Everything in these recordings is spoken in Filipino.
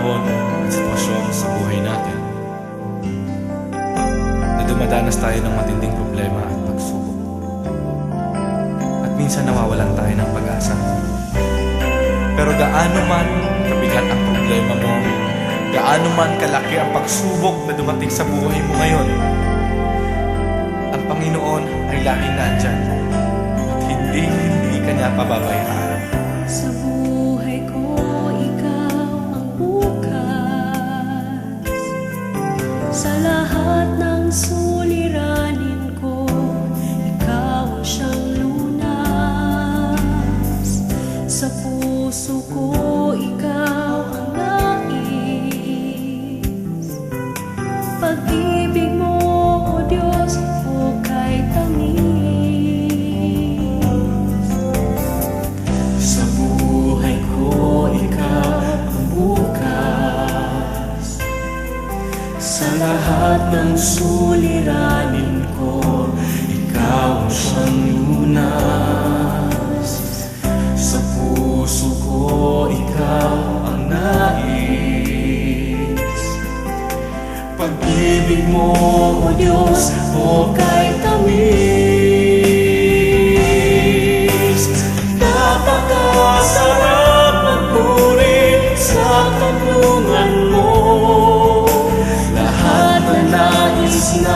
panahon at sitwasyon sa buhay natin na dumadanas tayo ng matinding problema at pagsubok. At minsan nawawalan tayo ng pag-asa. Pero gaano man kabigat ang problema mo, gaano man kalaki ang pagsubok na dumating sa buhay mo ngayon, ang Panginoon ay laging nandyan at hindi ka niya pababayaan. Sa buhay ko, ikaw ang bukas. Sa lahat ng suliranin ko, ikaw ang siyang lunas. Sa puso ko, ikaw ang nais. Pag-ibig mo, O Diyos, hukay tamis. Sa buhay ko, ikaw ang bukas. Sa lahat ng suliranin ko, ikaw ang siyang lunas. Sa puso ko, ikaw ang nais. Pag-ibig mo, O Diyos, hukay tamis. Napakasarap magpuri sa kanlungan mo. Lahat na nais na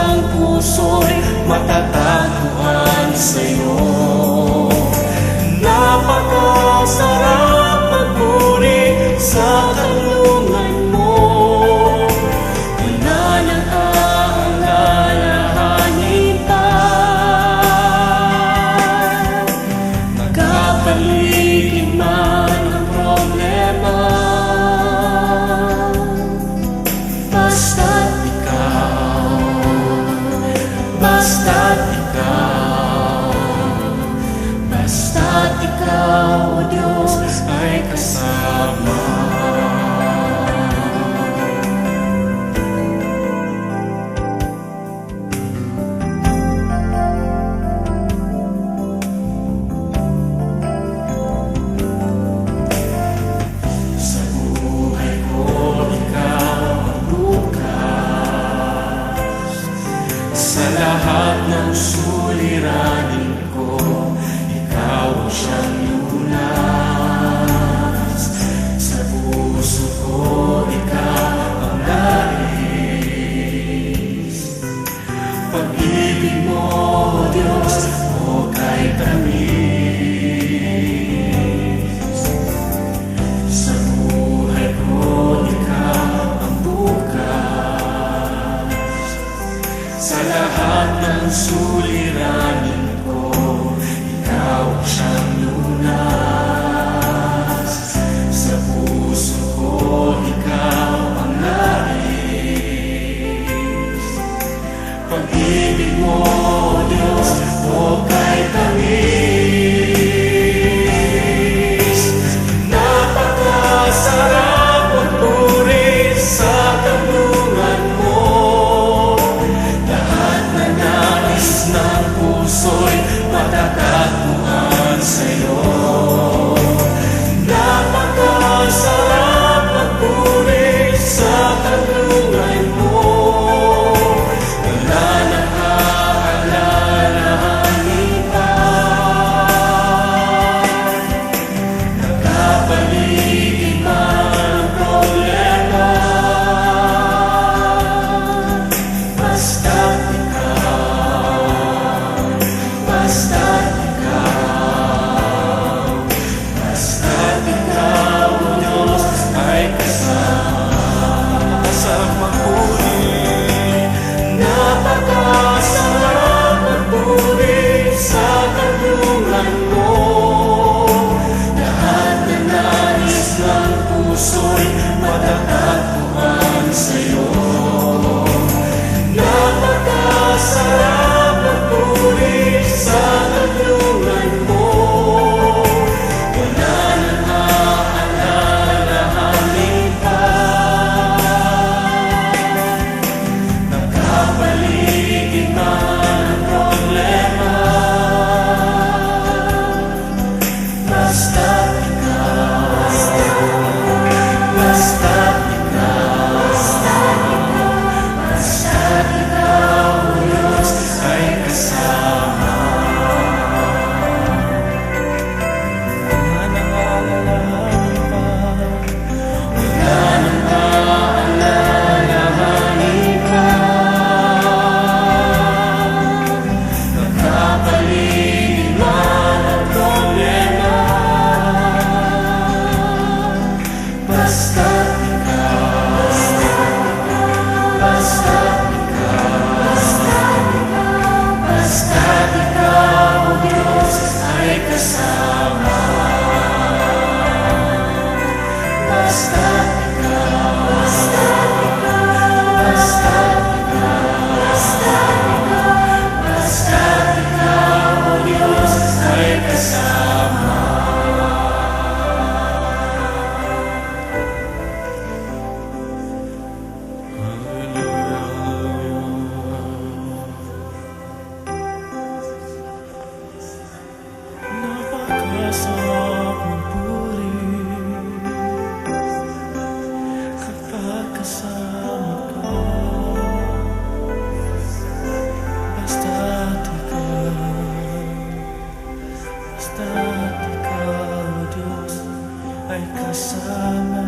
ay kasama.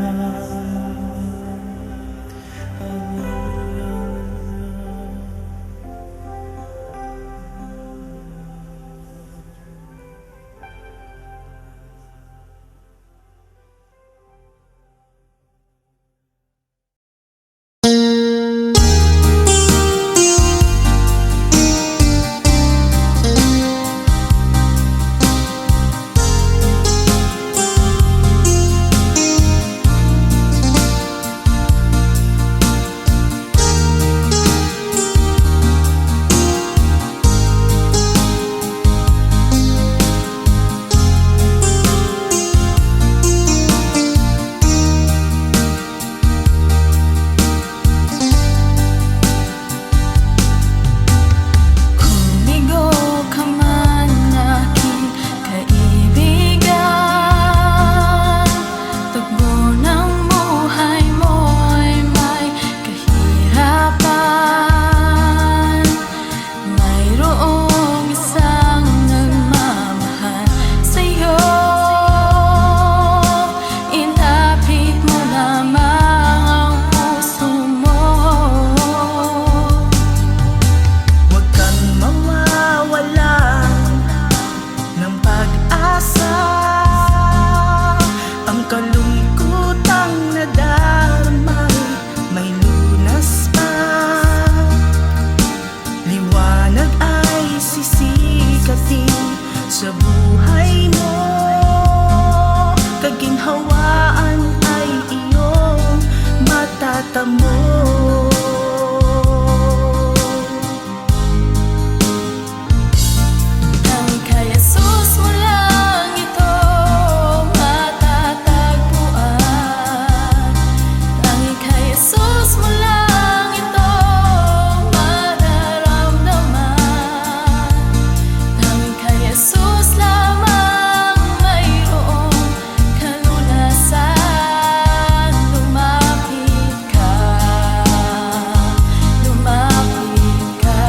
Sa buhay mo, kaginhawaan ay iyong matatamo. Ang kay Jesus mo lang ito matatagpuan. Ang kay Jesus mo lang ito mararamdaman. Ang kay Jesus lamang mayroong kalunasan. Lumapit ka, lumapit ka.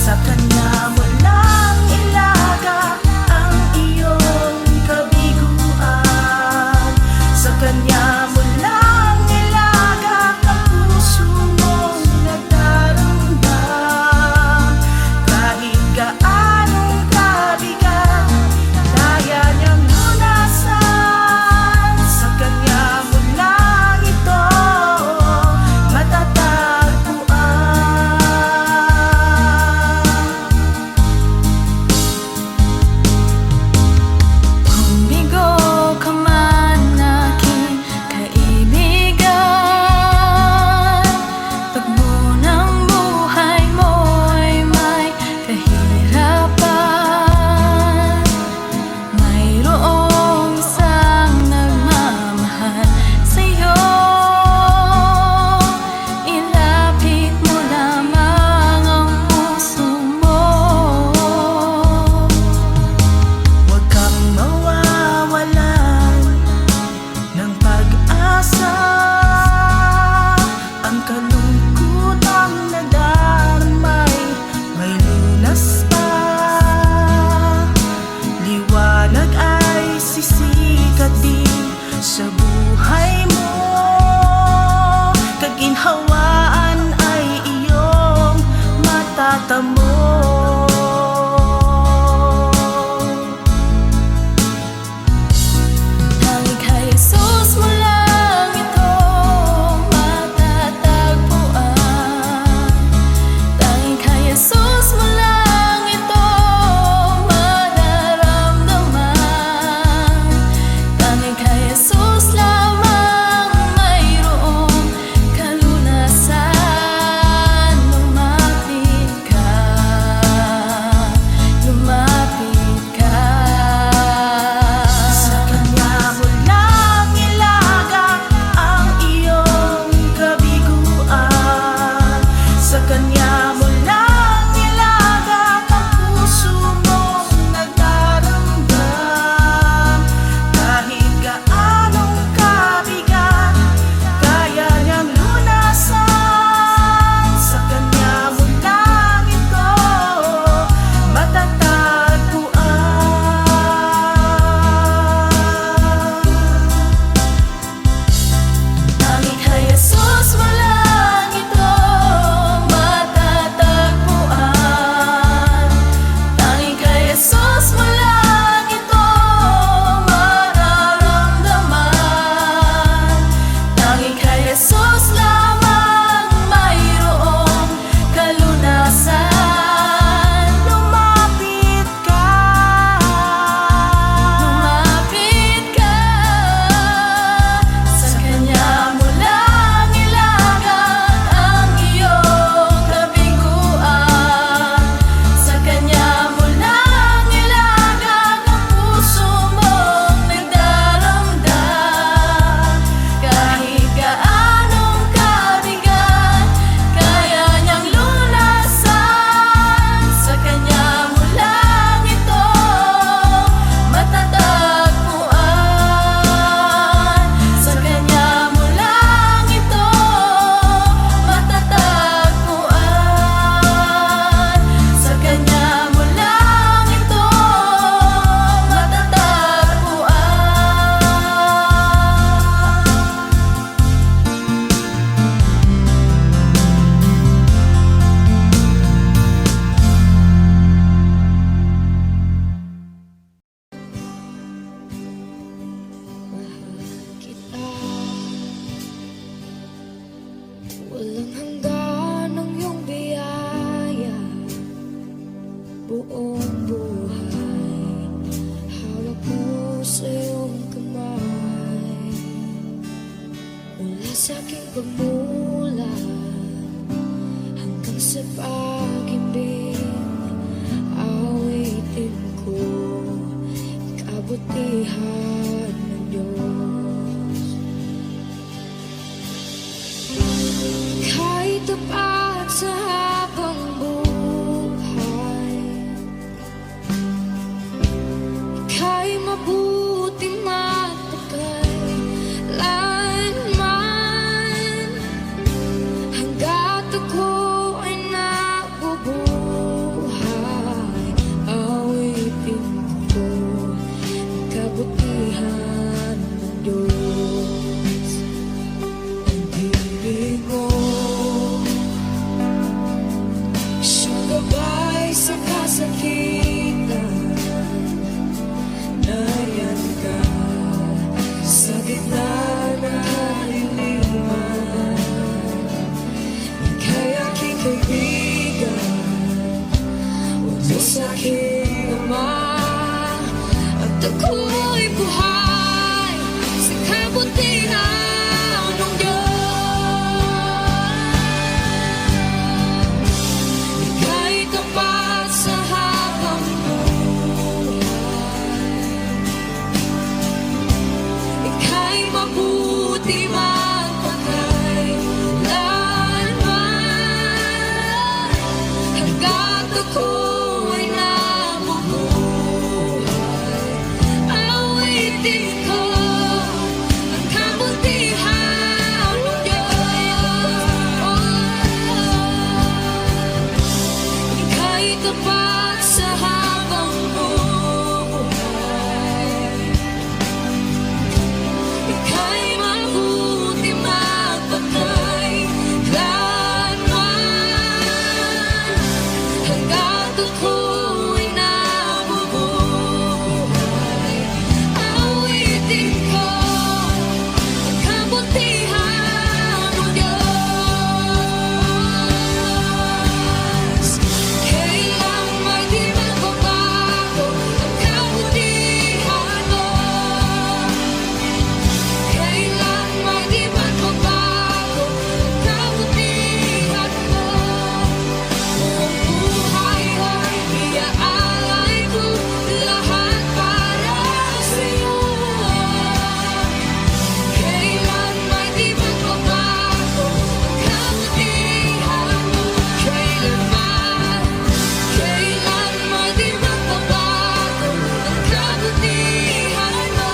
Sa Kanya mo lang ilaga ang iyong kabiguan. Sa Kanya mo lang ilaga ang puso mong nagdaramdam. Kahit gaanong kabigat, kaya niyang lunasan. Sa Kanya mo lang ito matatagpuan. Kung bigo ka man aking kaibigan, tagbo ng buhay mo'y may kahirapan. Mayroong isang nagmamahal sa'yo. Ilapit mo lamang ang puso mo. Huwag kang mawawalan ng pag-asa. Ang kalungkutang nadarmay may lunas pa. Liwanag ay sisikat din sa buhay mo. Kaginhawaan ay iyong matatamo. Ang kay Jesus mo lang ito matatagpuan. Ang kay Jesus mo lang ito mararamdaman. Ang kay Jesus lang sa aking pagmulat hanggang sa pag-ibig, awitin ko kabutihan ng Diyos. Kahit tapat sa habang buhay, ika'y mabuti matagay hanggat ako ay nabubuhay, awitin ko ang kabutihan ng Diyos. Ang ibig mo, siyang gabay sa kasakitan, nariyan ka sa gitna ng kaliliman. Ika'y aking kaibigan, Diyos aking Ama, at ako'y buhay sa kabutihan ng Diyos. Ika'y tapat sa habang buhay, ika'y mabuti magpakailanman hanggat ako ay nabubuhay, awitin ko ang kabutihan ng Diyos. Ika'y tapat sa habang buhay, ika'y mabuti magpakailanman hanggat ako ay nabubuhay, awitin ko ang kabutihan ng Diyos. Kailan may di magbabago ang kabutihan mo, kailan may di magbabago ang kabutihan mo. Buong buhay ay iaalay ko lahat para sa'yo. Kailan may di magbabago ang kabutihan mo, kailanman, kailan may di magbabago ang kabutihan mo,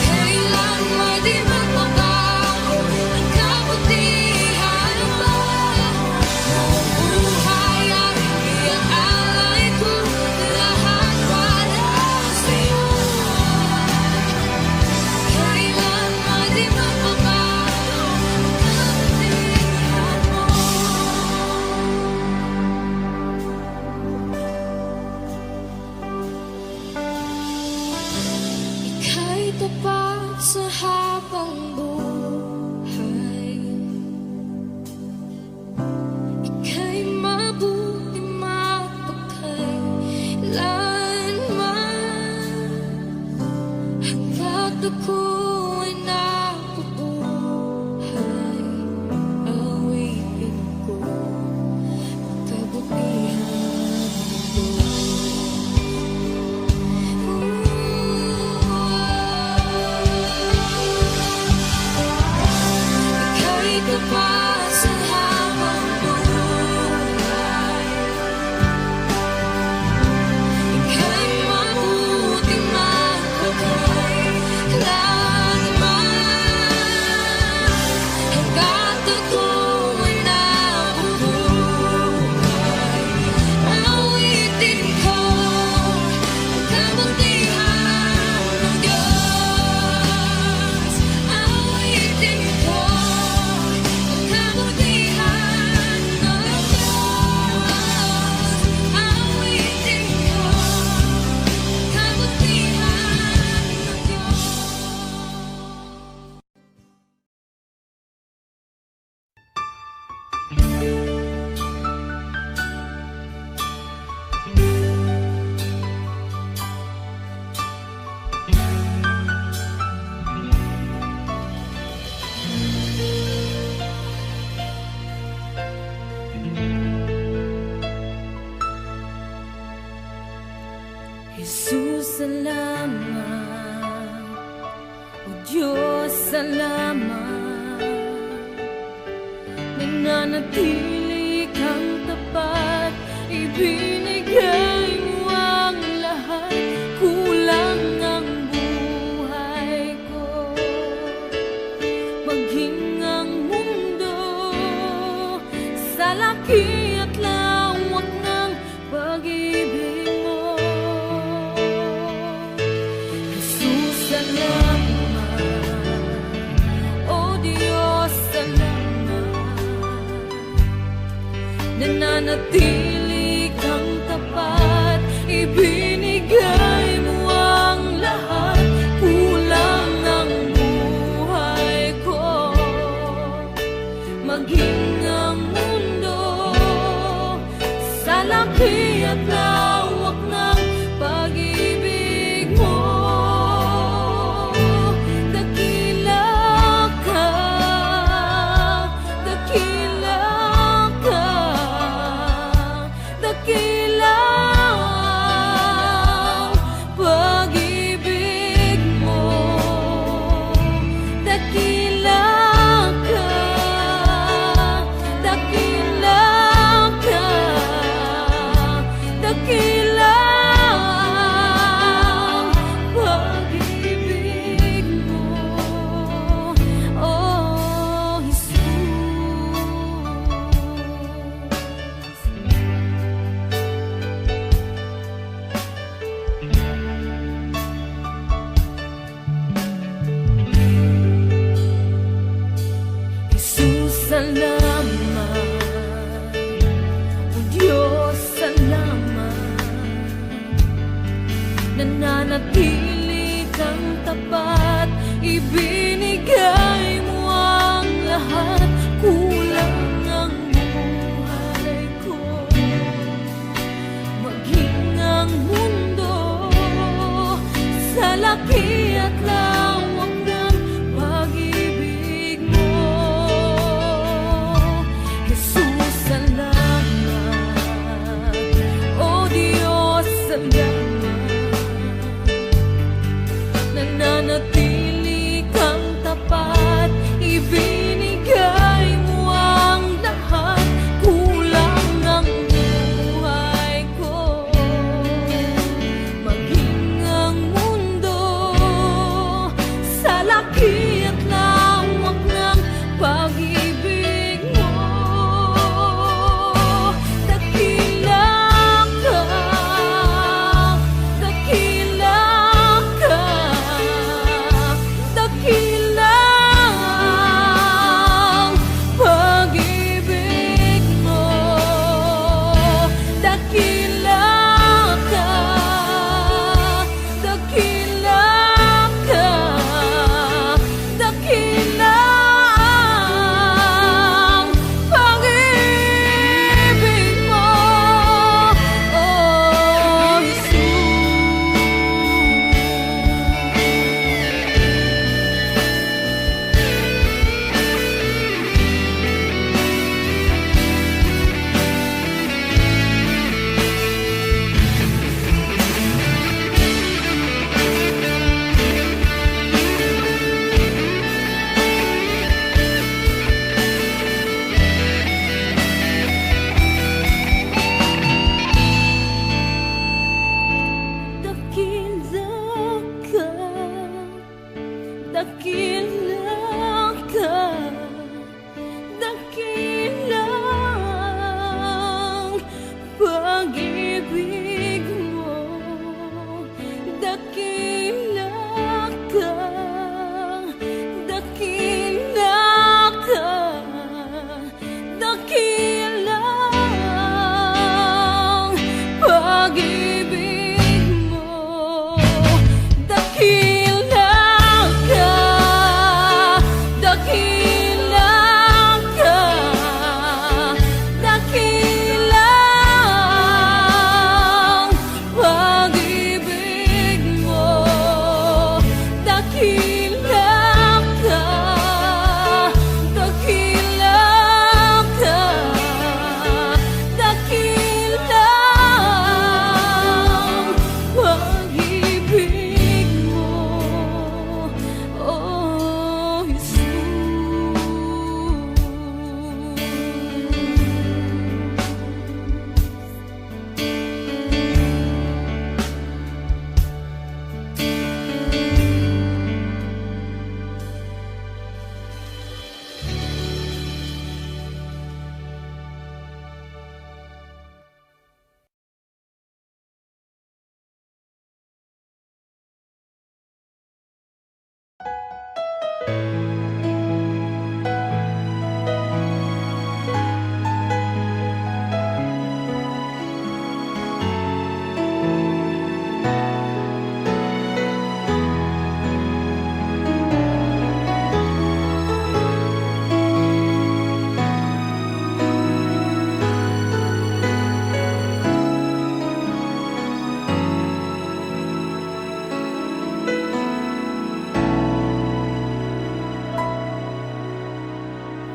kailan may di magbabago ang kabutihan mo. Buong buhay ay iaalay ko lahat para sa'yo. Kailan may di magbabago ang kabutihan mo. Ika'y tapat sa habang buhay, ika'y mabuti magpakailanman hanggat ako ay nabubuhay, awitin ko ang kabutihan ng Diyos. Ika'y tapat sa habang buhay, ika'y mabuti magpakailanman salamat, O Diyos, salamat. Nananatili kang tapat, ibinigay mo ang lahat. Kulang ang buhay ko, maging ang mundo sa laki at lawak ng pag-ibig mo. Jesus, salamat. O Diyos, salamat. Nananatili kang tapat, ibinigay mo ang lahat. Kulang ang buhay ko, maging ang mundo sa laki at lawak ng pag-ibig mo. Dakila ka, dakila ka, dakila ang pag-ibig mo. Dakila ka, dakila ka, dakila ang pag-ibig mo, oh Jesus. Jesus, salamat. O Diyos, salamat. Nananatili kang tapat, ibinigay mo ang lahat. Kulang ang buhay ko, maging ang mundo sa laki at lawak ng pag-ibig mo. Jesus, salamat. O Diyos, salamat. Nananatili kang tapat, ibinigay mo ang lahat. Kulang ang buhay ko, maging ang mundo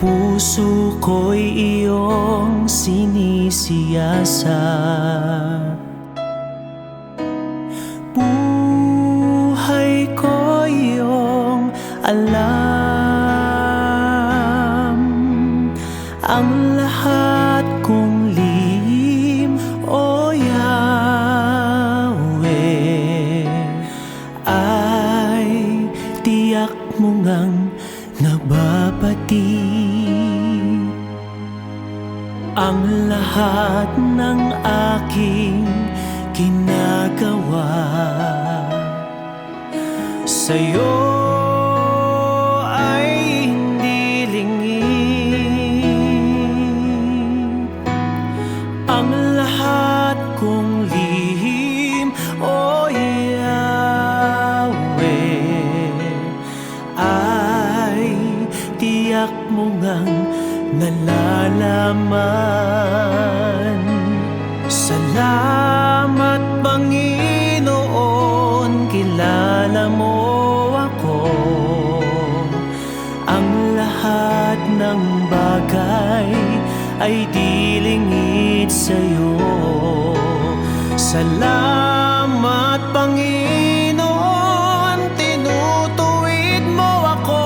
puso ko'y iyong sinisiyasat. Buhay ko iyong alam, ang lahat kong lihim, O Yahweh, ay tiyak mo ngang nababati. Ang lahat ng aking ginagawa sa'yo ay hindi lingid. Ang lahat kong lihim, O Yahweh, ay tiyak mo ngang nalalaman. Salamat, Panginoon, kilala mo ako. Ang lahat ng bagay ay di lingid sa'yo. Salamat, Panginoon, tinutuwid mo ako.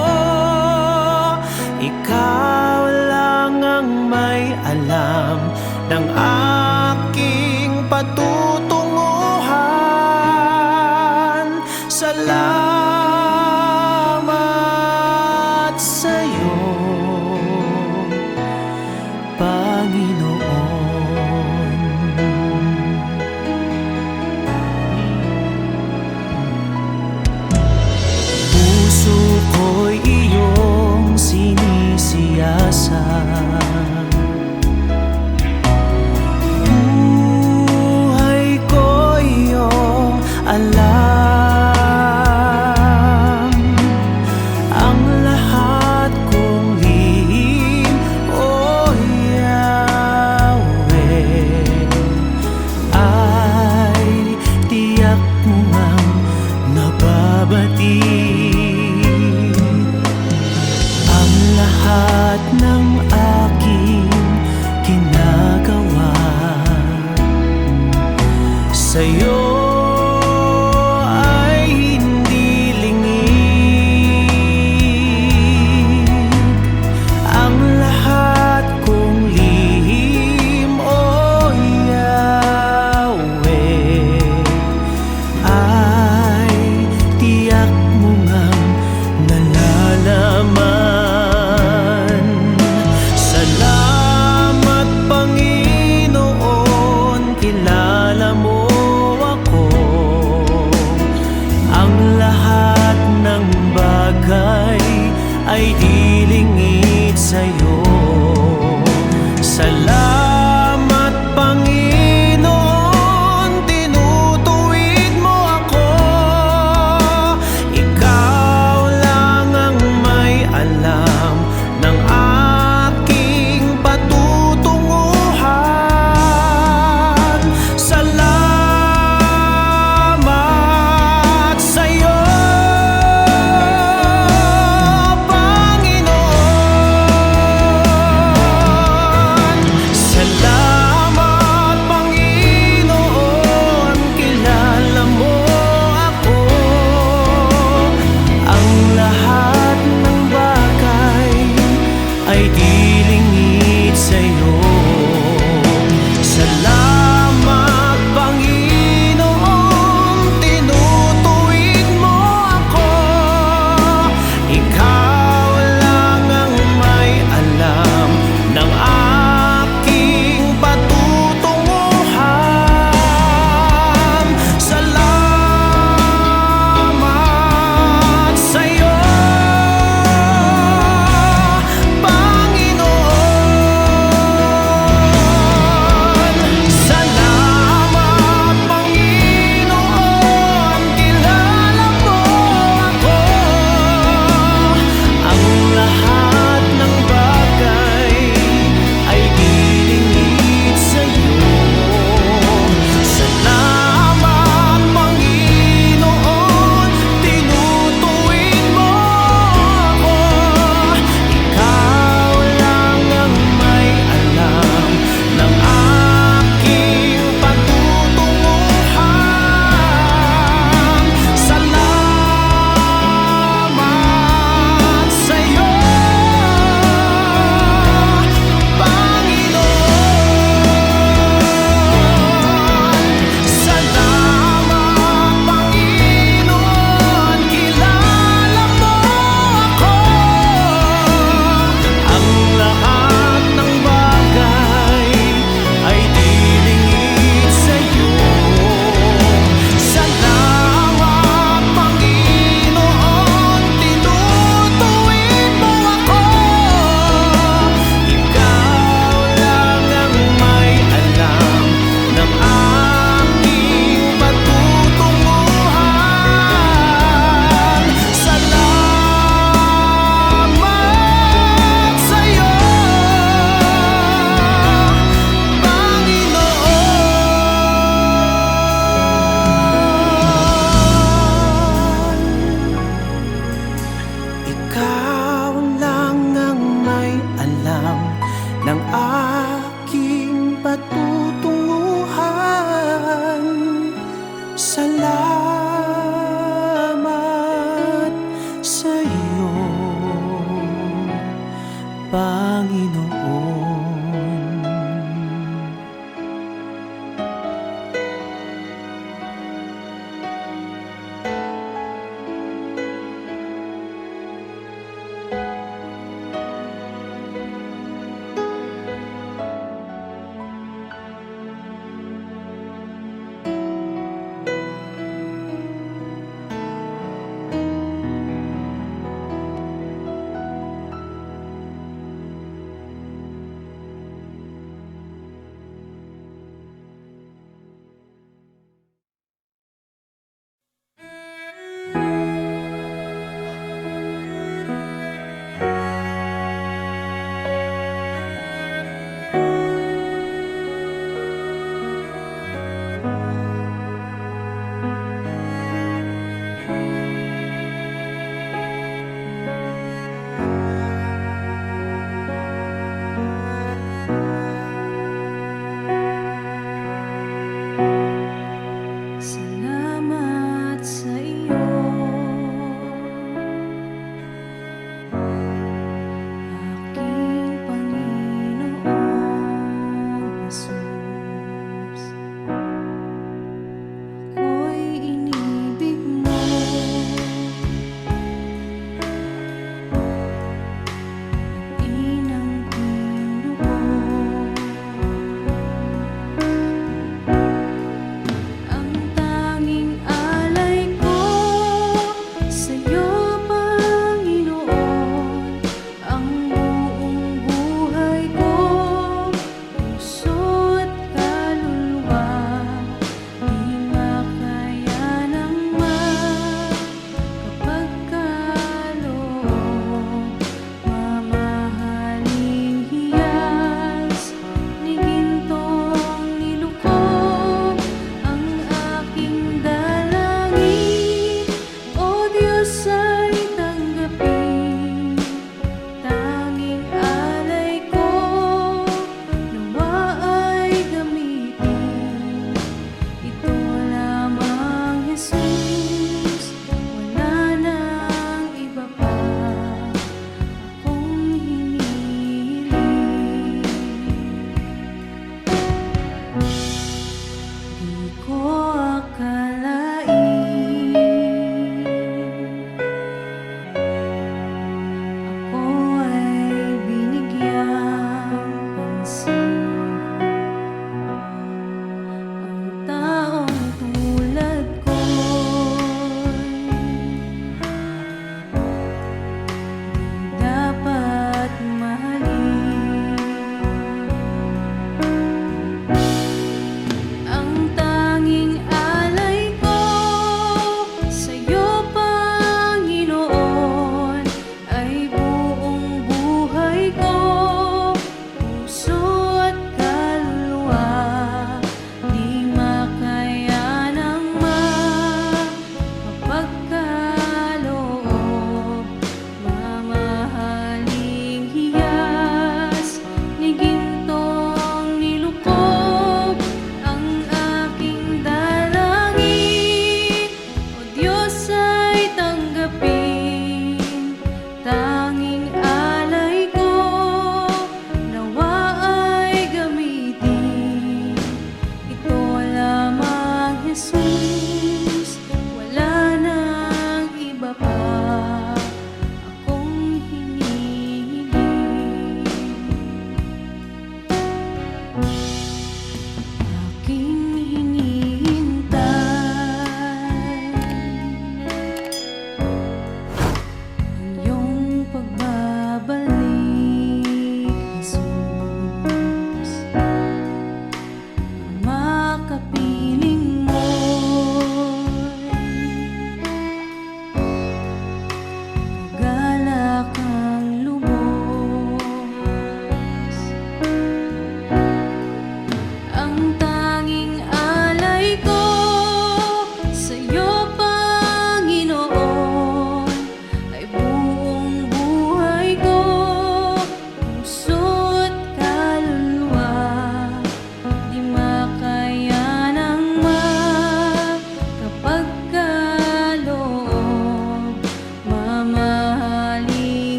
Ikaw lang ang may alam ng aking patutunguhan. Salamat sa'yo, Panginoon. Puso ko'y iyong sinisiyasat. Buhay ko iyong alam, ang lahat kong lihim, O Yahweh, ay tiyak mo ngang nababati. Ang lahat ng aking ginagawa sa'yo ay hindi lingid. Ang lahat kong lihim, O Yahweh, ay tiyak mo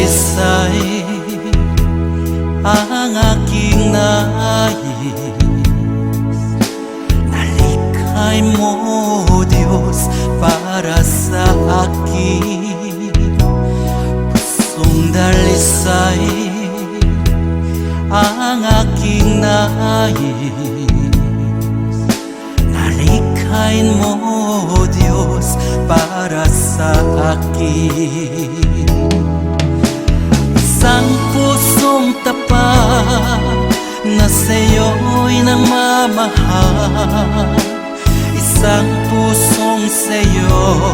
dalisay ang aking nais. Nalikhay mo, Diyos, para sa akin. Pusong dalisay ang aking nais. Nalikhain mo, Diyos, para sa akin. Isang pusong tapat na sa'yo'y nagmamahal. Isang pusong sa'yo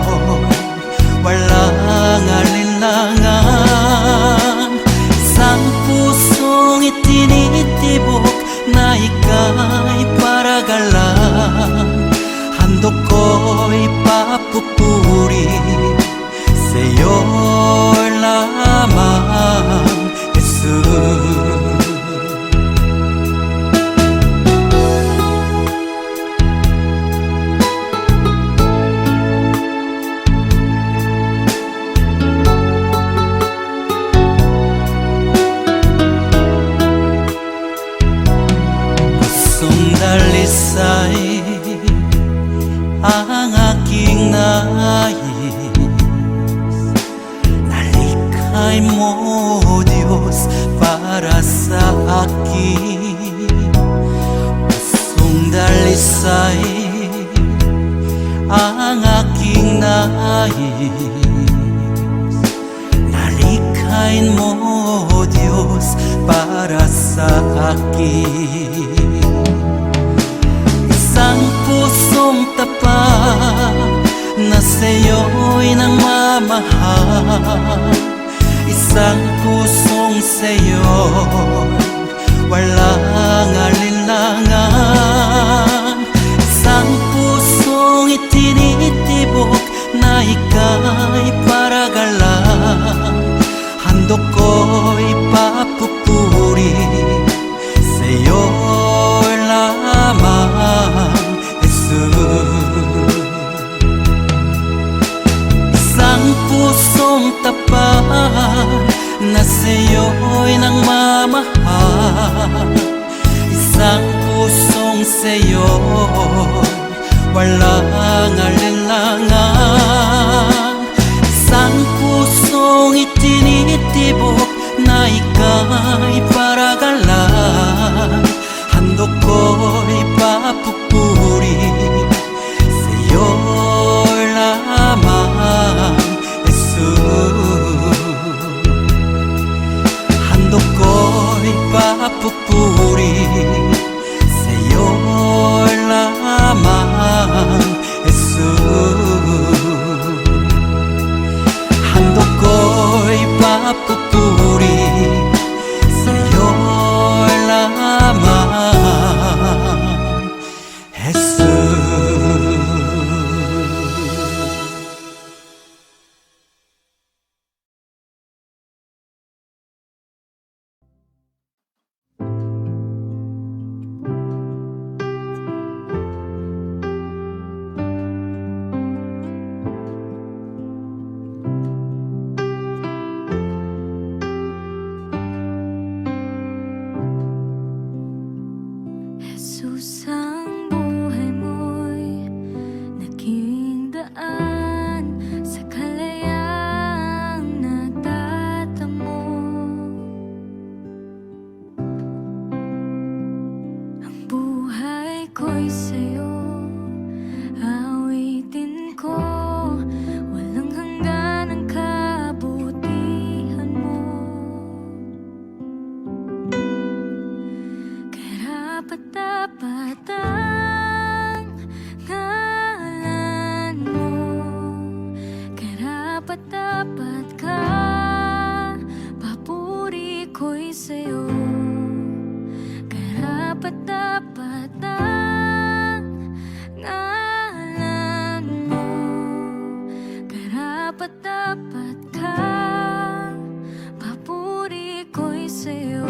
walang alinlangan. Isang pusong itinitibok na ika'y paragalan. Handog ko'y papupuri sa'yo lamang, Jesus. Dalisay ang aking nais. Nalikhay mo, Diyos, para sa akin. Pusong dalisay ang aking nais. Nalikhain mo, Diyos, para sa akin. Isang pusong tapat na sa'yo'y nagmamahal. Isang pusong sa'yo walang alinlangan. Isang pusong itinitibok na ika'y paragalan. Handog ko'y papupuri sa'yo lamang, Jesus. Isang pusong tapat na sa'yo'y nagmamahal. Isang pusong sa'yo walang alinlangan. Isang pusong itinitibok na ika'y paragalan. Handog ko'y papupuri sa'yo lamang, Jesus. Handog ko'y papupuri sa'yo lamang, Jesus. Handog ko'y papupuri sa'yo lamang, Jesus. Jesus, ang buhay mo'y naging daan sa kalayaang natatamo. Ang buhay ko'y sa'yo, awitin ko, walang hanggan ang kabutihan mo. Karapat-dapat ang ngalan mo, karapat-dapat ka, papuri ko'y sa'yo. Karapat-dapat ang ngalan mo, karapat-dapat ka, papuri ko'y sa'yo.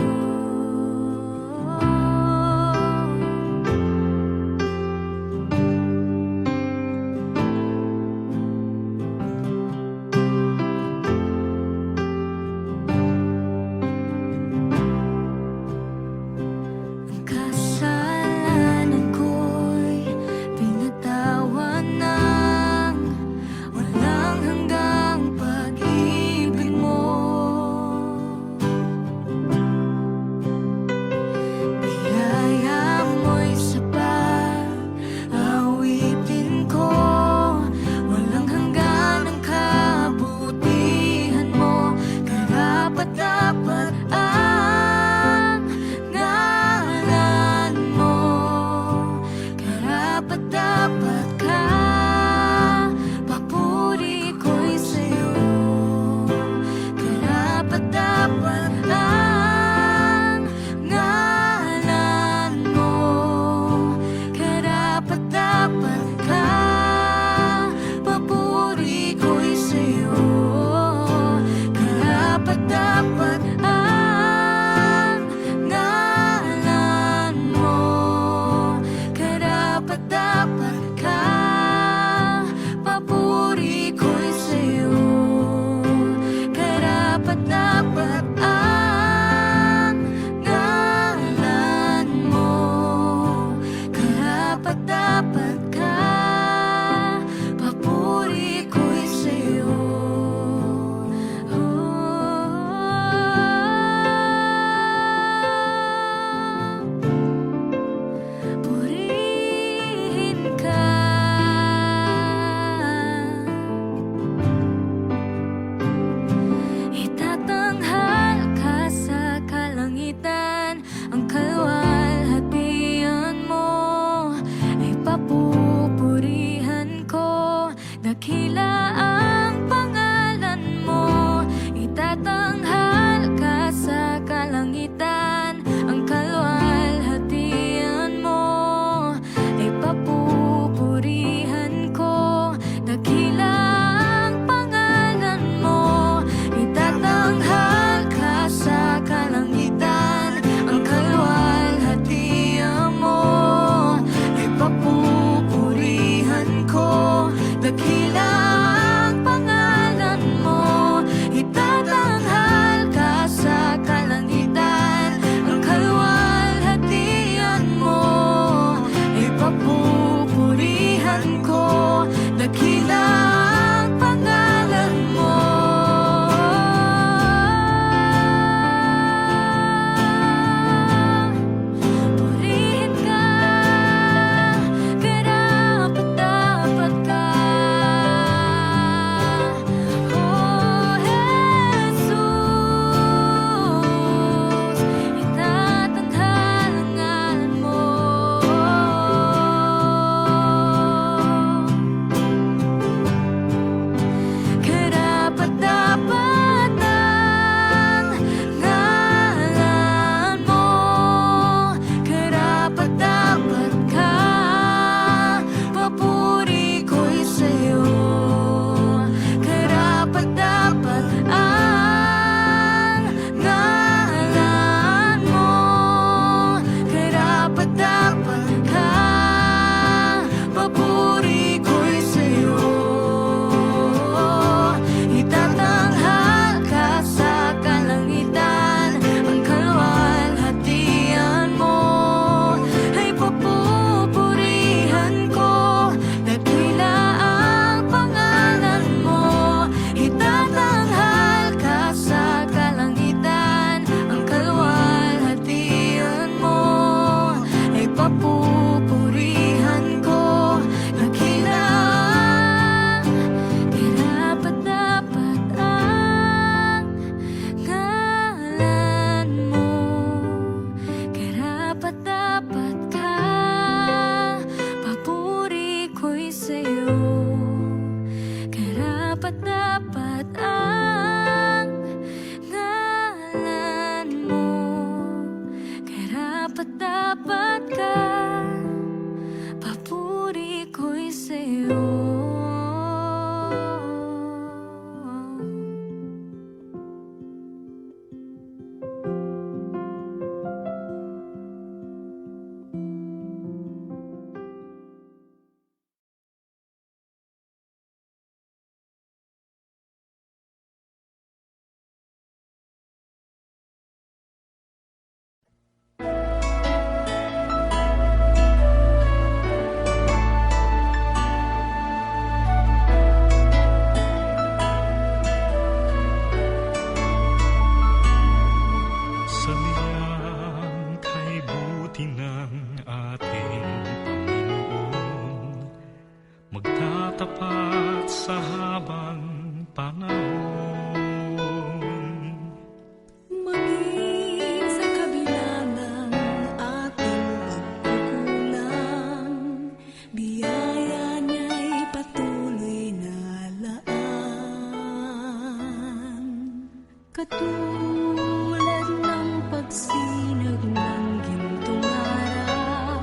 Katulad ng pagsinag ng gintong araw,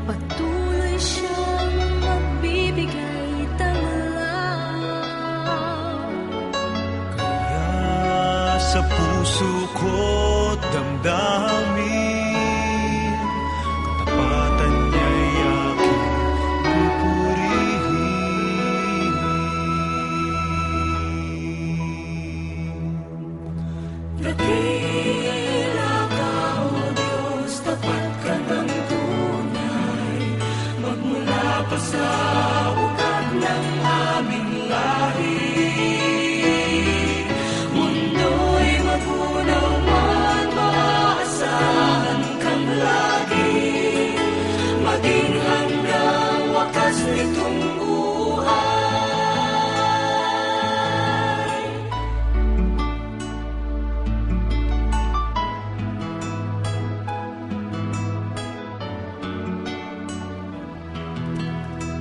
patuloy siyang magbibigay tanglaw. Kaya sa puso ko't damdamin, katapatan niya'y aking pupurihin. Dakila ka, O Diyos, tapat ka ng tunay. Magmula pa sa ugat ng aming lahi, mundo'y magunaw man, maaasahan kang lagi, maging hanggang wakas nitong buhay.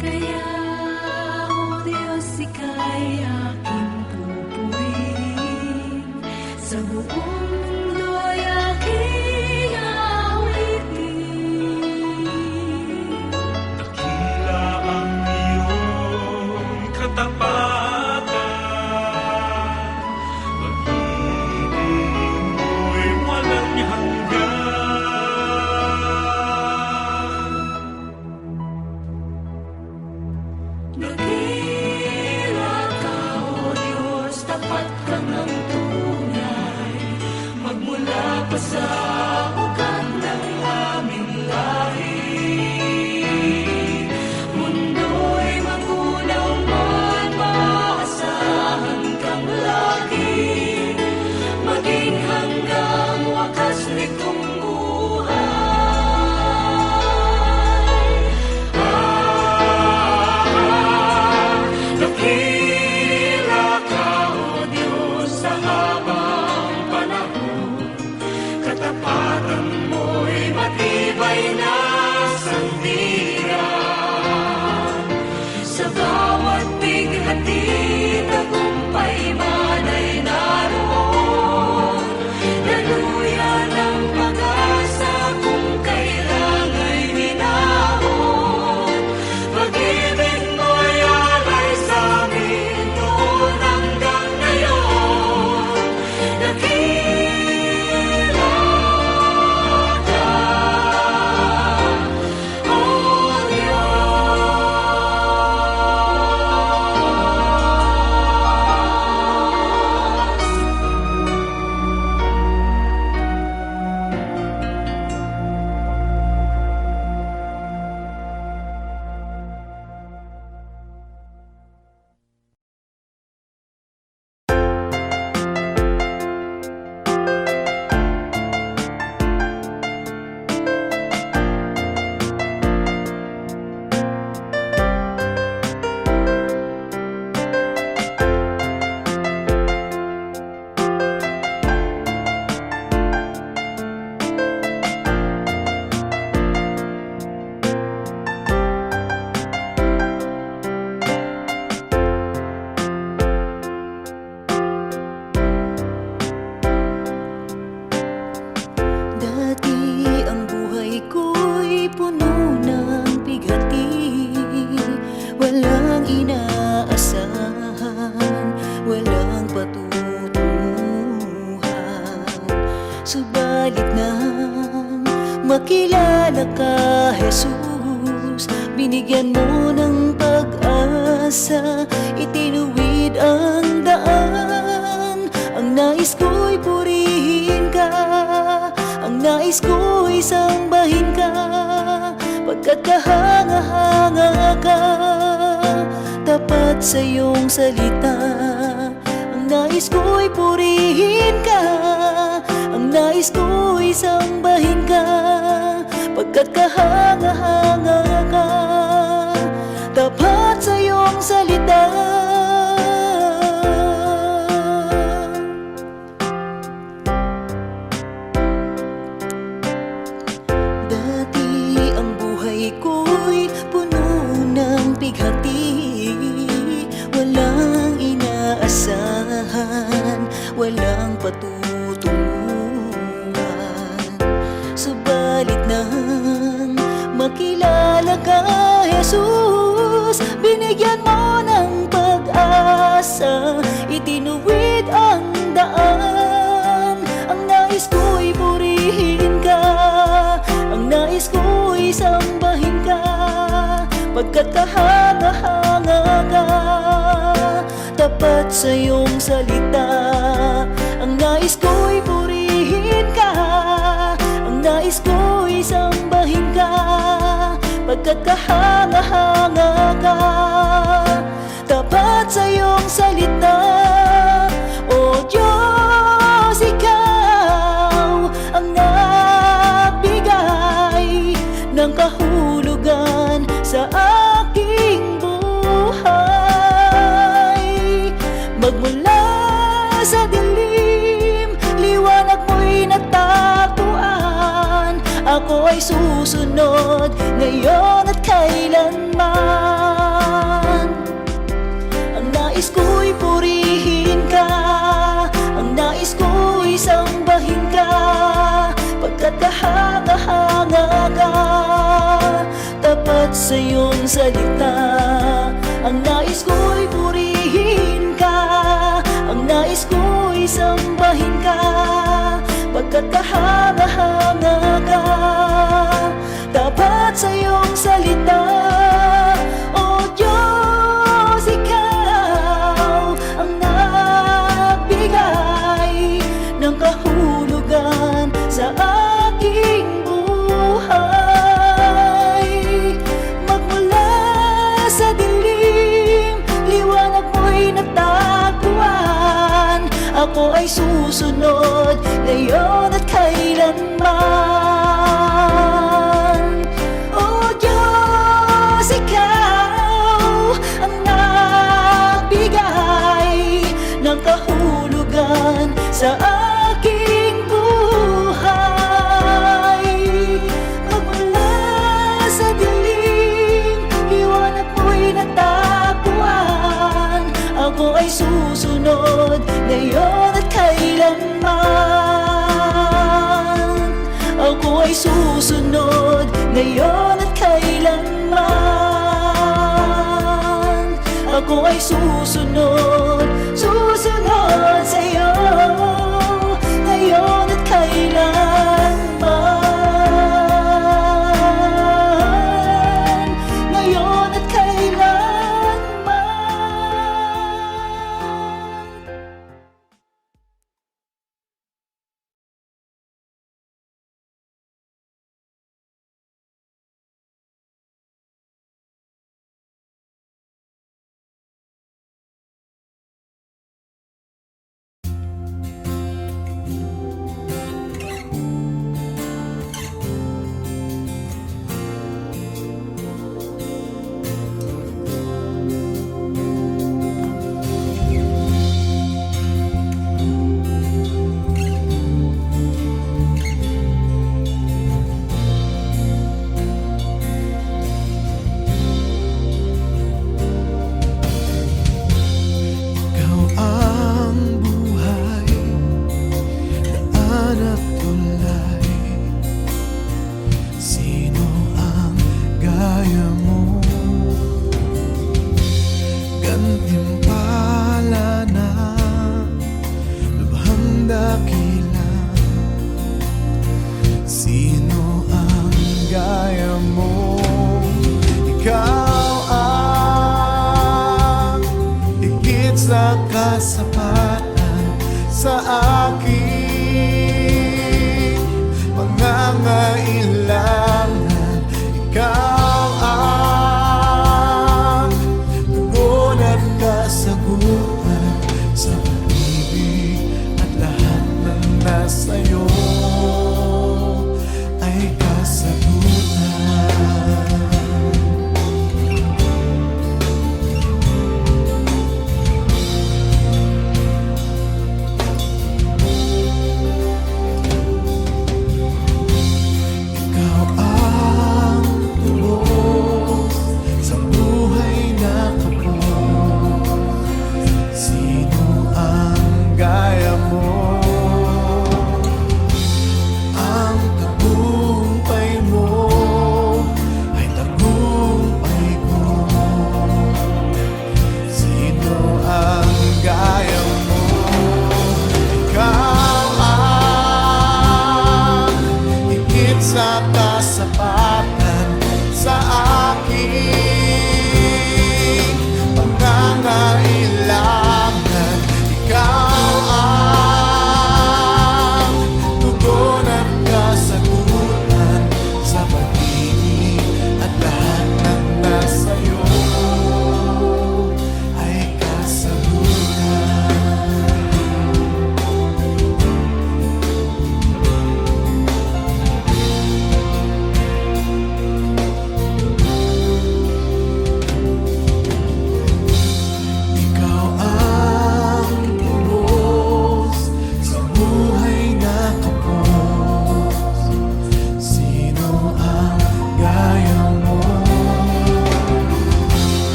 Kaya, O Diyos, ika'y aking pupurihin, sa buong mundo'y aking awitin. Dakila ang iyong katapatan, pag-ibig mo'y walang hanggan. Dakila ka, O Diyos, tapat ka ng tunay. Magmula pa sa ugat ng aming lahi, mundo'y magunaw man, maaasahan kang lagi, maging hanggang wakas nitong buhay. Dakila ka, O Diyos, sa habang panahon, katapatan mo'y matibay na sandigan. Sa bawat bighati, tagumpay man ay naroon, daluyan ng pag-asa kung kailang ay hinahon. Pag-ibig mo'y alay sa amin noon hanggang ngayon. Dakila ka, O Diyos. Dati ang buhay ko'y puno ng bigati, walang inaasahan, walang patutunguhan. Subalit nang makilala ka, Jesus, binigyan mo ng pag-asa, itinuwid ang daan. Ang nais ko'y purihin ka, ang nais ko'y sambahin ka, pagkat kahanga-hanga ka, tapat sa iyong salita. Ang nais ko'y purihin ka, ang nais ko'y sambahin ka, pagkat kahanga-hanga ka, tapat sa iyong salita. walang patutunguhan. Subalit nang makilala ka, Jesus, binigyan mo ng pag-asa, itinuwid ang daan. Ang nais ko'y purihin ka, ang nais ko'y sambahin ka, pagkat kahanga-hanga ka, tapat sa iyong salita. Ang nais ko'y purihin ka, ang nais ko'y sambahin ka, pagkat kahanga-hanga ka, tapat sa iyong salita. O Diyos, ikaw ang nagbigay ng kahulugan sa aking buhay. Magmula sa dilim, liwanag mo'y natagpuan. Ako ay susunod ngayon at kailanman. Ang nais ko'y purihin ka, ang nais ko'y sambahin ka, pagkat kahanga-hanga ka, tapat sa iyong salita. Ang nais ko'y purihin ka, ang nais ko'y sambahin ka, pagkat kahanga-hanga ka, tapat sa iyong salita. O Diyos, ikaw ang nagbigay ng kahulugan sa aking buhay. Magmula sa dilim, liwanag mo'y natagpuan. Ako ay susunod ngayon at kailanman. O Diyos, ikaw ang nagbigay ng kahulugan sa aking buhay. Magmula sa dilim, liwanag mo'y natagpuan. Ako ay susunod ngayon at kailanman. Ako ay susunod ngayon at kailanman. Ako ay susunod, susunod sa iyo ngayon at kailanman. Ngayon at kailanman. Ikaw ang buhay, daan at tulay. Sino ang gaya mo? Gantimpala na lubhang dakila. Sino ang gaya mo? Ikaw ang higit sa kasapatan sa aking pangangailangan. Ikaw ang tugon at kasagutan sa pag-ibig, at lahat ng nasa'yo ay kasagutan. Ikaw ang tubos sa buhay na kapos. Sino ang gaya mo?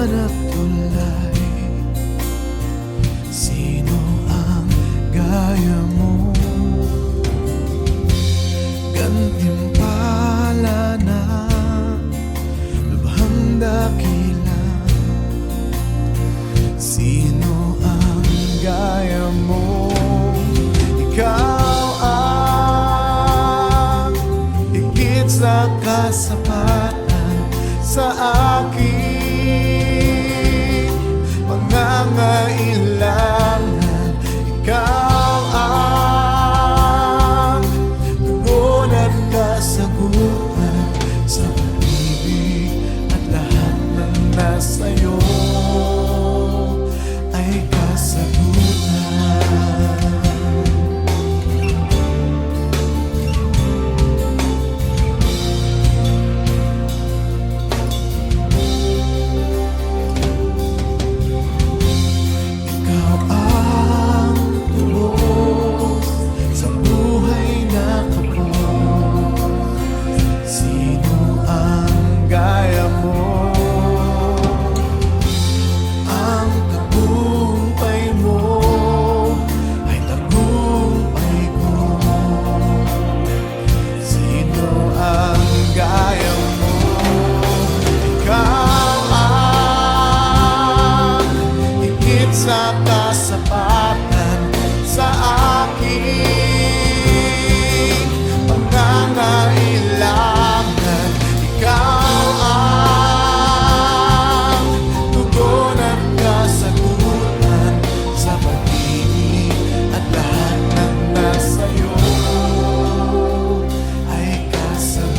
hanap tulay. Sino ang gaya mo? Gantimpala na lubhang dakila. Sino ang gaya mo? Ikaw ang higit sa kasapatan sa aking pangangailangan. Ikaw ang tugon at kasagutan sa pag-ibig, at lahat ng nasa'yo ay kasagutan. Ikaw ang tubos sa buhay na kapos. Sino ang gaya mo? Ang tagumpay mo ay tagumpay ko. Sino ang gaya mo? Ikaw ang higit sa kasapatan sa aking pangangailangan. Ikaw ang tugon at kasagutan sa pag-ibig, at lahat ng nasa'yo ay kasagutan.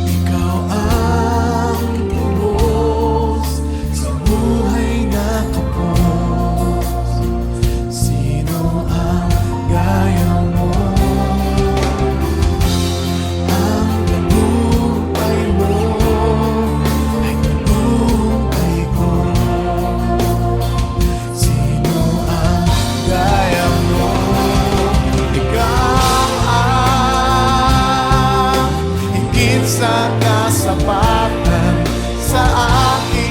Ikaw ang tubos sa buhay na kapos. Sino ang gaya mo? Ang tagumpay mo ay tagumpay ko. Sino ang gaya mo? Ikaw ang higit sa kasapatan sa aking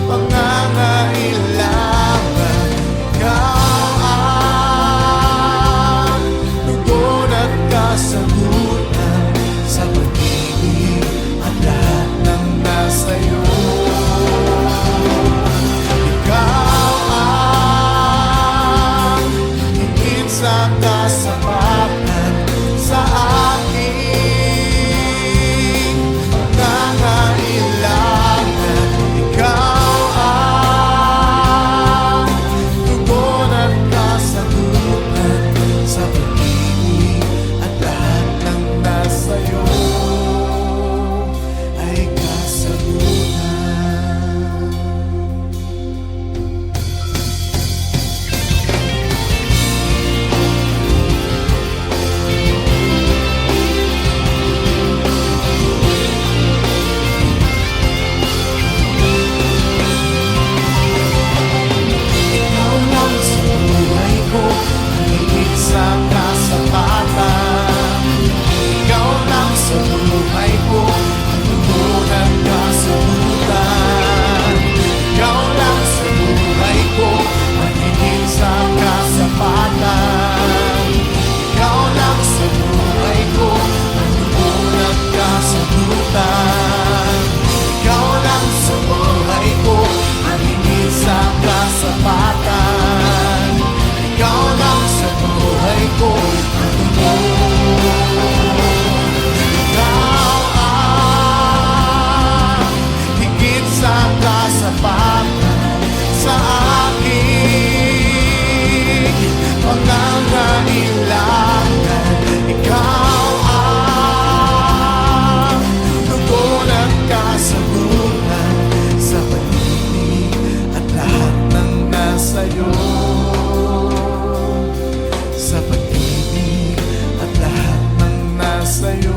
pangangailangan. Ikaw ang tugon at kasagutan sa pag-ibig, at lahat ng nasa'yo. Ikaw ang higit sa kasapatan sa aking pangangailangan. Ikaw ang tugon at kasagutan sa pag-ibig, at lahat ng nasa'yo ay kasagutan. Ikaw lang sa buhay ko, ang higit sa kasapatan. Ikaw lang sa buhay ko, ang tugon at kasagutan. Ikaw lang sa buhay ko, ang higit sa kasapatan. Ikaw lang sa buhay ko, ang tugon at kasagutan. Ikaw lang sa buhay ko, ang higit sa kasapatan. Ikaw lang sa buhay ko, ang tugon. Ikaw ang higit sa kasapatan sa aking pangangailangan. Ikaw ang tugon at kasagutan sa pag-ibig, at lahat ng nasa'yo. Sa pag-ibig, at lahat ng nasa'yo.